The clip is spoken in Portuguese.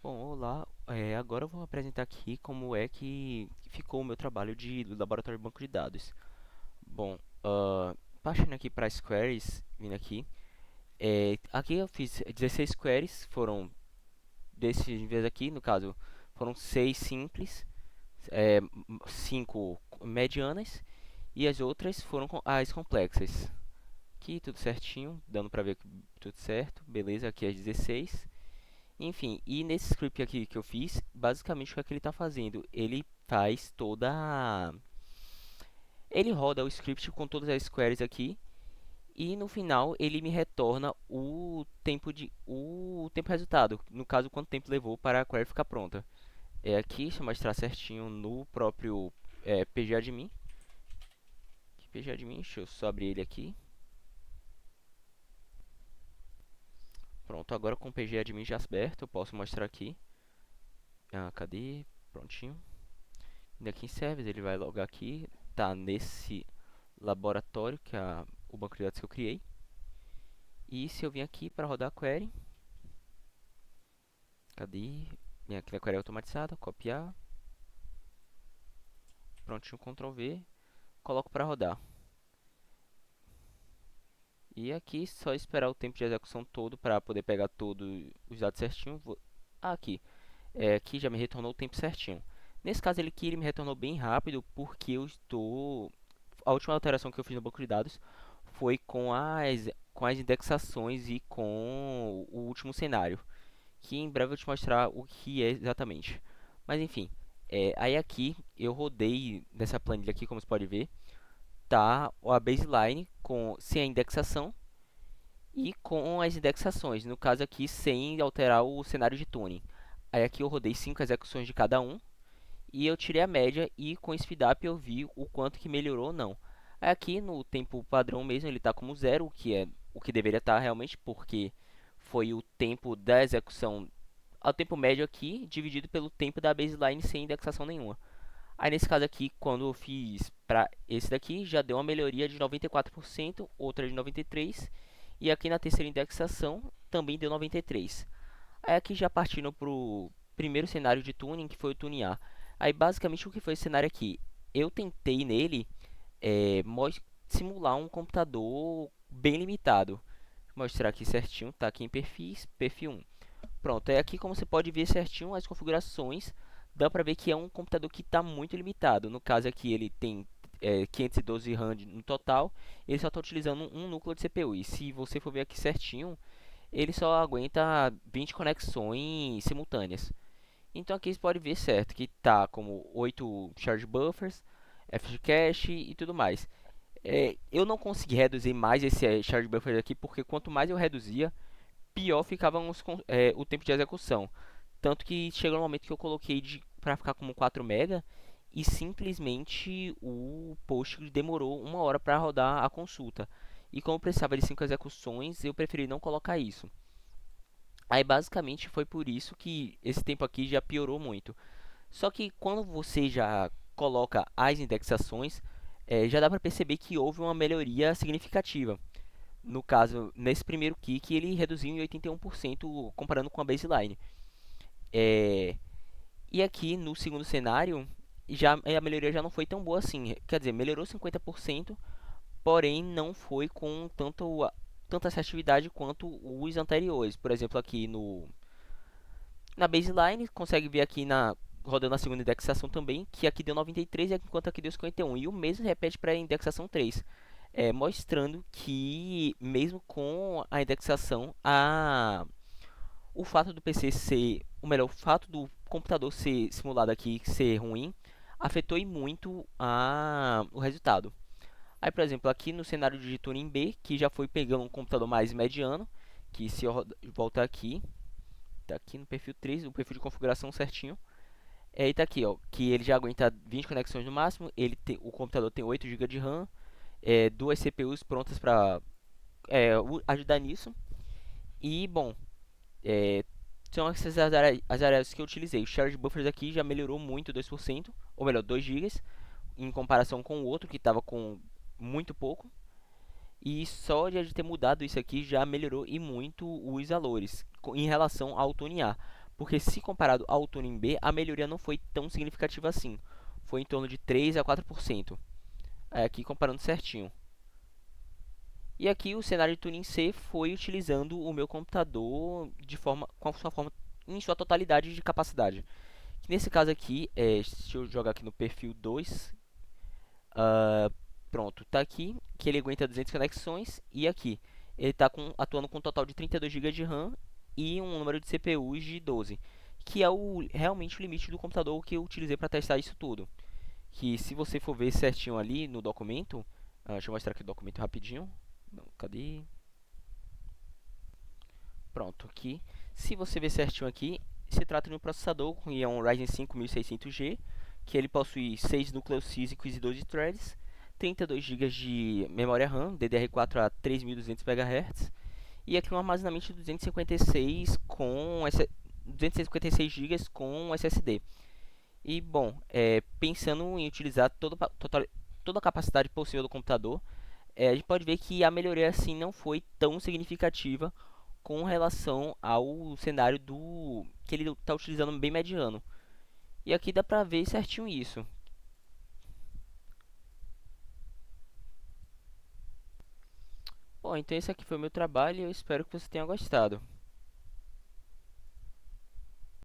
Bom, olá. Agora eu vou apresentar aqui como é que ficou o meu trabalho de laboratório de banco de dados. Bom, partindo aqui para as queries, vindo aqui, aqui eu fiz 16 queries, foram desses vezes aqui, no caso, foram 6 simples, 5 medianas e as outras foram as complexas. Aqui tudo certinho, dando para ver que tudo certo, beleza, aqui as 16. Enfim, e nesse script aqui que eu fiz, basicamente o que é que ele está fazendo? Ele faz toda Ele roda o script com todas as queries aqui e no final ele me retorna o tempo resultado, no caso quanto tempo levou para a query ficar pronta. Aqui, deixa eu mostrar certinho no próprio pgadmin. Pgadmin, deixa eu só abrir ele aqui. Pronto, agora com o pgadmin já aberto, eu posso mostrar aqui. Cadê? Prontinho. Indo aqui em Service, ele vai logar aqui. Tá nesse laboratório, que é o banco de dados que eu criei. E se eu vim aqui para rodar a query, cadê? Vem aqui na query automatizada, copiar, prontinho, Ctrl V, coloco para rodar. E aqui só esperar o tempo de execução todo para poder pegar todos os dados certinho. Aqui, aqui já me retornou o tempo certinho. Nesse caso ele me retornou bem rápido porque eu estou... A última alteração que eu fiz no banco de dados foi com as indexações e com o último cenário, que em breve eu vou te mostrar o que é exatamente. Mas enfim, aí aqui eu rodei nessa planilha aqui, como você pode ver, tá a baseline sem a indexação e com as indexações, no caso aqui sem alterar o cenário de tuning. Aí aqui eu rodei 5 execuções de cada um e eu tirei a média e com esse speedup eu vi o quanto que melhorou ou não. Aí aqui no tempo padrão mesmo ele está como zero, o que é o que deveria estar realmente, porque foi o tempo da execução ao tempo médio aqui, dividido pelo tempo da baseline sem indexação nenhuma. Aí nesse caso aqui, quando eu fiz para esse daqui, já deu uma melhoria de 94%, outra de 93%, e aqui na terceira indexação também deu 93%. Aí aqui já partindo para o primeiro cenário de tuning, que foi o tunear. Aí basicamente o que foi esse cenário aqui? Eu tentei nele é, simular um computador bem limitado. Vou mostrar aqui certinho, tá aqui em perfis, perfil 1. Pronto, é aqui como você pode ver certinho as configurações, dá para ver que é um computador que está muito limitado. No caso aqui ele tem 512 RAM no total, ele só está utilizando um núcleo de CPU. E se você for ver aqui certinho, ele só aguenta 20 conexões simultâneas. Então aqui você pode ver certo que está como 8 charge buffers, FGCache e tudo mais. Eu não consegui reduzir mais esse charge buffer aqui, porque quanto mais eu reduzia, pior ficava o tempo de execução. Tanto que chegou no momento que eu coloquei para ficar como 4 MB e simplesmente o post demorou 1 hora para rodar a consulta. E como precisava de 5 execuções, eu preferi não colocar isso. Aí basicamente foi por isso que esse tempo aqui já piorou muito. Só que quando você já coloca as indexações, já dá para perceber que houve uma melhoria significativa. No caso, nesse primeiro kick, ele reduziu em 81% comparando com a baseline. É, e aqui no segundo cenário, já a melhoria já não foi tão boa assim. Quer dizer, melhorou 50%, porém não foi com tanta assertividade quanto os anteriores. Por exemplo, aqui na baseline, consegue ver aqui rodando a segunda indexação também, que aqui deu 93, enquanto aqui deu 51. E o mesmo repete para a indexação 3, mostrando que mesmo com a indexação, o fato do PC ser, ou melhor, o fato do computador ser simulado aqui ser ruim, afetou e muito o resultado. Aí, por exemplo, aqui no cenário de tuning B, que já foi pegando um computador mais mediano, que se eu voltar aqui, tá aqui no perfil 3, o perfil de configuração certinho. E tá aqui, ó, que ele já aguenta 20 conexões no máximo, o computador tem 8 GB de RAM, duas CPUs prontas para ajudar nisso. E, bom, é, são essas as áreas que eu utilizei. O Shared Buffers aqui já melhorou muito, 2%, ou melhor, 2 gigas, em comparação com o outro que estava com muito pouco. E só de ter mudado isso aqui já melhorou e muito os valores em relação ao tunear. porque se comparado ao Tuning B, a melhoria não foi tão significativa assim. Foi em torno de 3 a 4%. Aqui comparando certinho. E aqui o cenário de Tuning C foi utilizando o meu computador com a sua forma, em sua totalidade de capacidade. Que nesse caso aqui, se eu jogar aqui no perfil 2, pronto, está aqui que ele aguenta 200 conexões e aqui ele está atuando com um total de 32 GB de RAM e um número de CPUs de 12, que é realmente o limite do computador que eu utilizei para testar isso tudo. Que se você for ver certinho ali no documento, deixa eu mostrar aqui o documento rapidinho. Não, cadê? Pronto, aqui. Se você ver certinho aqui, se trata de um processador com um Ryzen 5 1600G, que ele possui 6 núcleos físicos e 12 threads, 32 GB de memória RAM, DDR4 a 3200 MHz, e aqui um armazenamento de 256 GB com SSD. E bom, pensando em utilizar toda a capacidade possível do computador, a gente pode ver que a melhoria assim não foi tão significativa com relação ao cenário do que ele está utilizando bem mediano. E aqui dá pra ver certinho isso. Bom, então esse aqui foi o meu trabalho e eu espero que você tenha gostado.